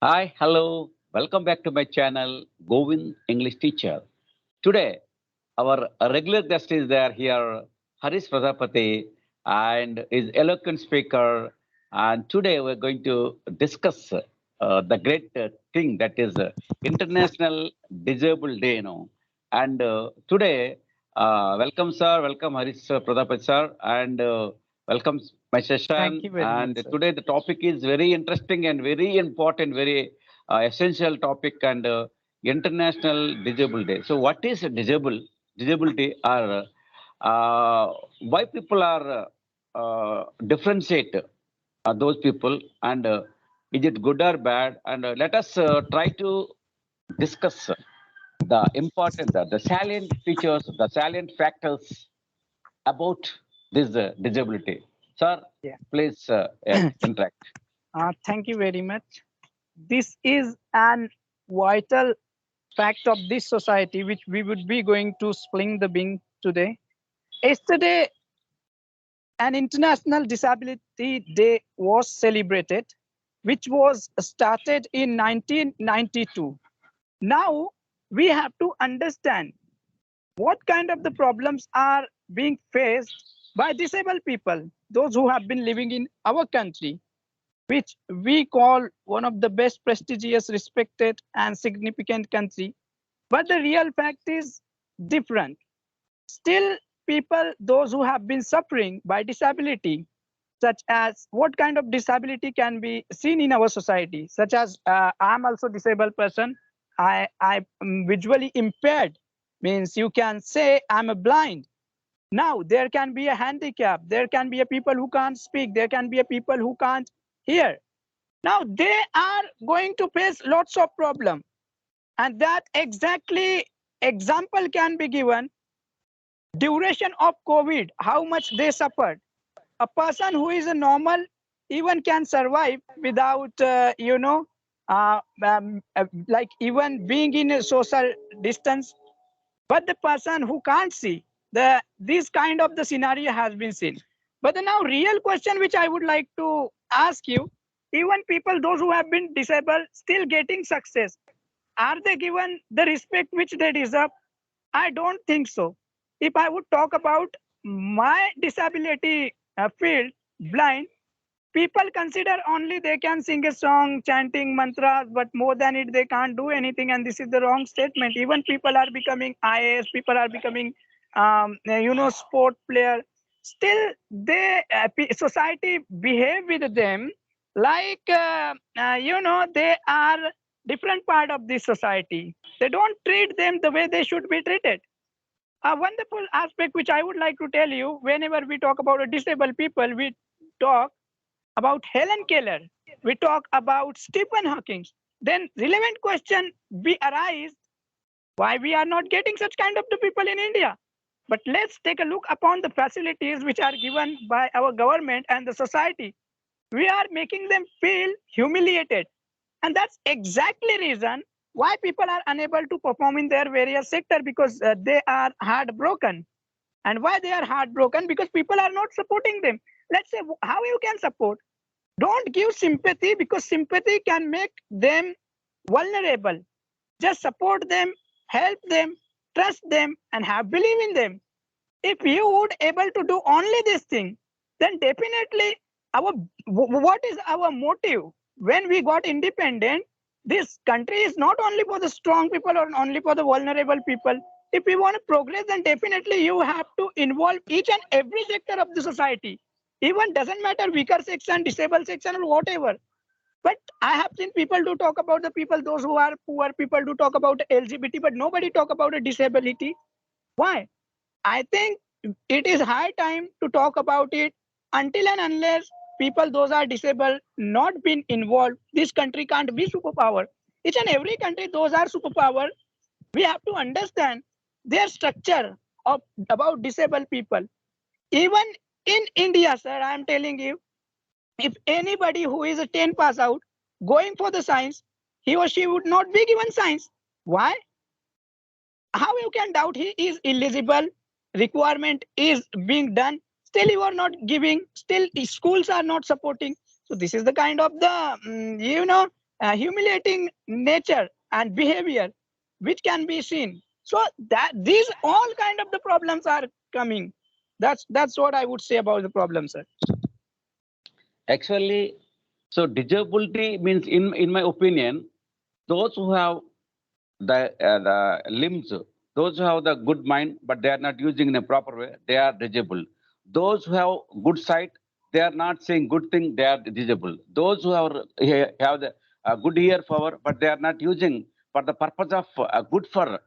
Hi, hello, welcome back to my channel, Govind English Teacher. Today, our regular guest is there here, Harish Prajapati, and is eloquent speaker. And today we're going to discuss the great thing that is International Disabled Day. And today, welcome sir, welcome Harish Prajapati sir, and welcome my Thank session. you very much, And sir. today the topic is very interesting and very important, very essential topic and International Disabled Day. So, what is disability, or why people are differentiate those people, and is it good or bad? And let us try to discuss the important, the salient features, the salient factors about this disability. Sir, Yeah. please interact. Thank you very much. This is an vital fact of this society, which we would be going to spling the bean today. Yesterday, an International Disability Day was celebrated, which was started in 1992. Now, we have to understand what kind of the problems are being faced by disabled people, those who have been living in our country, which we call one of the best prestigious, respected, and significant country. But the real fact is different. Still, people, those who have been suffering by disability, such as what kind of disability can be seen in our society, such as I'm also disabled person. I am visually impaired, means you can say I'm a blind. Now there can be a handicap. There can be a people who can't speak. There can be a people who can't hear. Now they are going to face lots of problem, and that exactly example can be given. Duration of COVID, how much they suffered. A person who is a normal even can survive without like even being in a social distance. But the person who can't see, the this kind of the scenario has been seen. But the now real question which I would like to ask you, even people those who have been disabled still getting success, are they given the respect which they deserve? I don't think so. If I would talk about my disability field, blind, people consider only they can sing a song, chanting mantras, but more than it, they can't do anything. And this is the wrong statement. Even people are becoming IAS, people are becoming, sport player. Still, society behave with them like, they are different part of this society. They don't treat them the way they should be treated. A wonderful aspect which I would like to tell you, whenever we talk about a disabled people, we talk about Helen Keller, we talk about Stephen Hawking, then relevant question we arise, why we are not getting such kind of the people in India. But let's take a look upon the facilities which are given by our government and the society. We are making them feel humiliated. And that's exactly reason why people are unable to perform in their various sector, because they are heartbroken. And why they are heartbroken? Because people are not supporting them. Let's say how you can support. Don't give sympathy, because sympathy can make them vulnerable. Just support them, help them, trust them, and have belief in them. If you would able to do only this thing, then definitely our what is our motive when we got independent? This country is not only for the strong people or only for the vulnerable people. If we want to progress, then definitely you have to involve each and every sector of the society. Even doesn't matter weaker section, disabled section, or whatever. But I have seen people do talk about the people, those who are poor, people do talk about LGBT, but nobody talk about a disability. Why? I think it is high time to talk about it. Until and unless people those are disabled not been involved, this country can't be superpower. Each and every country those are superpower. We have to understand their structure of about disabled people. Even in India, sir, I am telling you, if anybody who is a 10 pass out going for the science, he or she would not be given science. Why? How you can doubt he is eligible? Requirement is being done, still you are not giving, still the schools are not supporting. So this is the kind of the humiliating nature and behavior which can be seen. So that these all kind of the problems are coming. That's what I would say about the problem, sir. Actually, so disability means, in my opinion, those who have the limbs, those who have the good mind, but they are not using in a proper way, they are disabled. Those who have good sight, they are not saying good thing, they are disabled. Those who have the good ear power, but they are not using for the purpose of good for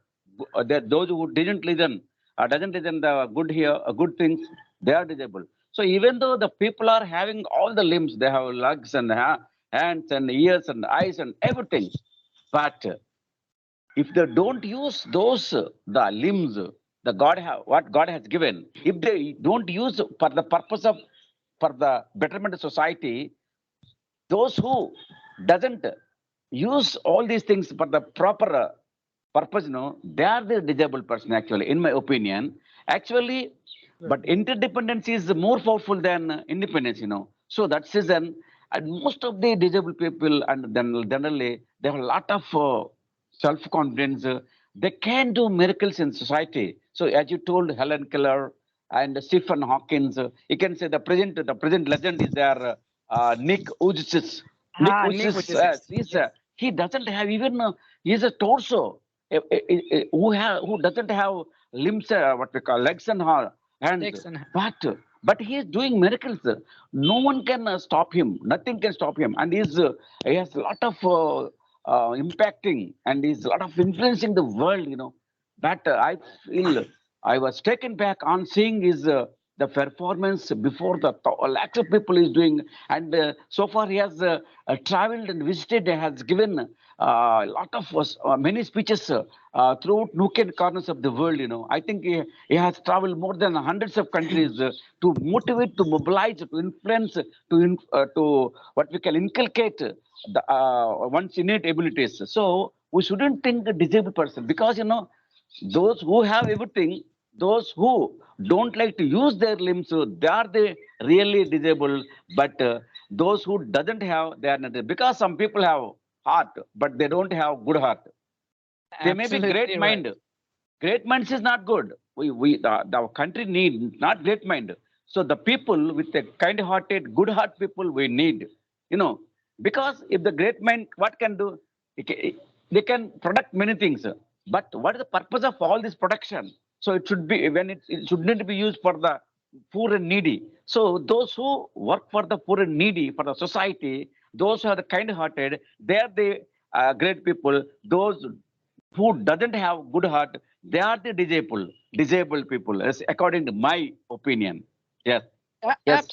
those who didn't listen, doesn't listen the good here, good things, they are disabled. So even though the people are having all the limbs, they have legs and hands and ears and eyes and everything, but if they don't use those the limbs, the what God has given, if they don't use for the purpose of for the betterment of society, those who doesn't use all these things for the proper purpose, they are the disabled person actually, in my opinion. Actually, but interdependence is more powerful than independence, So that's reason, and most of the disabled people, and then generally they have a lot of self-confidence. They can do miracles in society. So as you told, Helen Keller and Stephen Hawkins, you can say the present legend is there, Nick Vujicic. Nick Nick Vujicic, Vujicic. he doesn't have even, he's a torso, who doesn't have limbs, what we call legs and hands. But he is doing miracles. No one can stop him. Nothing can stop him. And he has a lot of impacting, and he's a lot of influencing the world, That I feel I was taken back on seeing his the performance before the lakhs of people is doing. And so far he has traveled and visited, has given a lot of many speeches throughout nook and corners of the world. I think he has traveled more than hundreds of countries to motivate, to mobilize, to influence, to what we can inculcate one's innate abilities. So we shouldn't think a disabled person, because those who have everything, those who don't like to use their limbs, so they are the really disabled. But those who doesn't have, they are not. Because some people have heart, but they don't have good heart. They may be great mind. Great minds is not good. The country need not great mind. So the people with a kind-hearted, good-heart people we need, because if the great mind, what can do? They can product many things. But what is the purpose of all this production? So it should be, when it should not be used for the poor and needy. So those who work for the poor and needy, for the society, those who are the kind-hearted, they are the great people. Those who doesn't have good heart, they are the disabled people, as according to my opinion. Yes. Yes.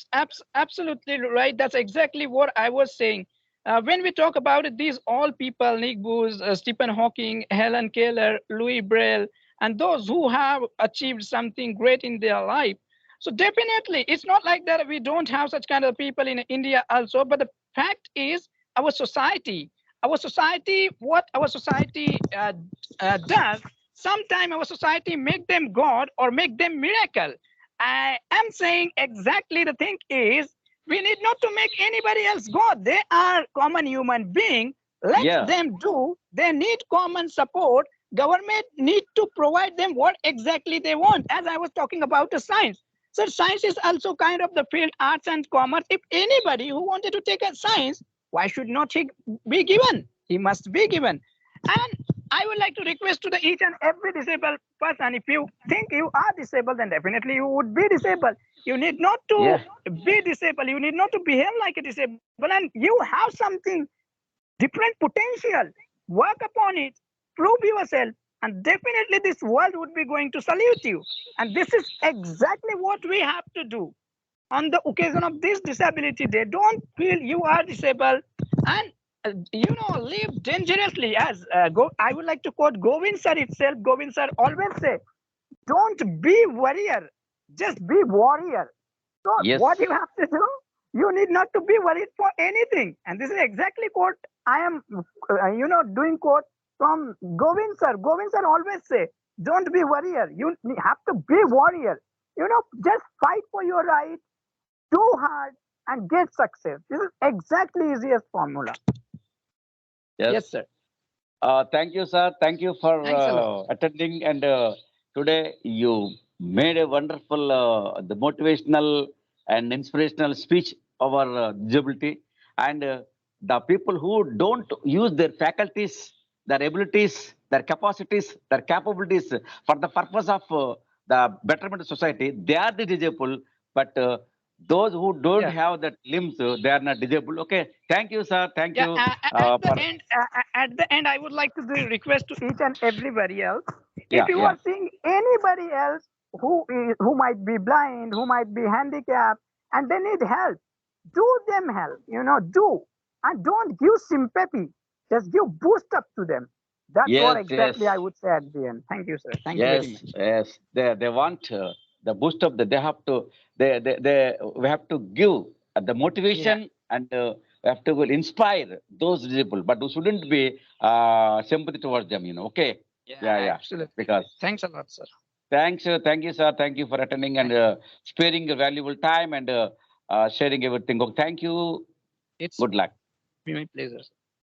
Absolutely right. That's exactly what I was saying. When we talk about it, these all people, Nick Booth, Stephen Hawking, Helen Keller, Louis Braille, and those who have achieved something great in their life. So definitely, it's not like that we don't have such kind of people in India also. But the fact is, our society, what our society does, sometimes our society make them God or make them miracle. I am saying exactly the thing is, we need not to make anybody else God. They are common human being. Let them do. They need common support. Government need to provide them what exactly they want. As I was talking about the science. So science is also kind of the field, arts and commerce. If anybody who wanted to take a science, why should not he be given? He must be given. And I would like to request to the each and every disabled person, if you think you are disabled, then definitely you would be disabled. You need not to be disabled. You need not to behave like a disabled. And you have something different potential. Work upon it. Prove yourself. And definitely this world would be going to salute you. And this is exactly what we have to do. On the occasion of this disability day, don't feel you are disabled and live dangerously. As I would like to quote Govind sir itself. Govind sir always say, don't be warrior, just be warrior. So what you have to do, you need not to be worried for anything. And this is exactly quote I am, doing quote from Govind sir. Govind sir always say, don't be warrior. You have to be warrior. Just fight for your right, do hard, and get success. This is exactly easiest formula. Yes, sir. Thank you, sir. Thank you for Thanks a lot. attending. And today you made a wonderful, the motivational and inspirational speech over disability. And the people who don't use their faculties, their abilities, their capacities, their capabilities for the purpose of the betterment of society, they are the disabled. But those who don't Yeah. have that limbs, they are not disabled. Okay. Thank you, sir. Thank Yeah. you At for. the end, at the end, I would like to do request to each and everybody else. If Yeah, you yeah. are seeing anybody else who might be blind, who might be handicapped, and they need help, do them help. Do, and don't give sympathy. Just give boost up to them. That's what Yes, exactly I yes, would say at the end. Thank you, sir. Thank you very yes, much. yes. They want the boost of the. They have to. They we have to give the Yeah. motivation, and we have to will inspire those people, but we shouldn't be sympathy towards them. Okay. Yeah. Yeah, yeah. Absolutely. Because Thanks a lot, sir. thanks, thank you, sir. Thank you for attending and sparing your valuable time and sharing everything. Okay, thank you. It's Good luck. been my pleasure, sir.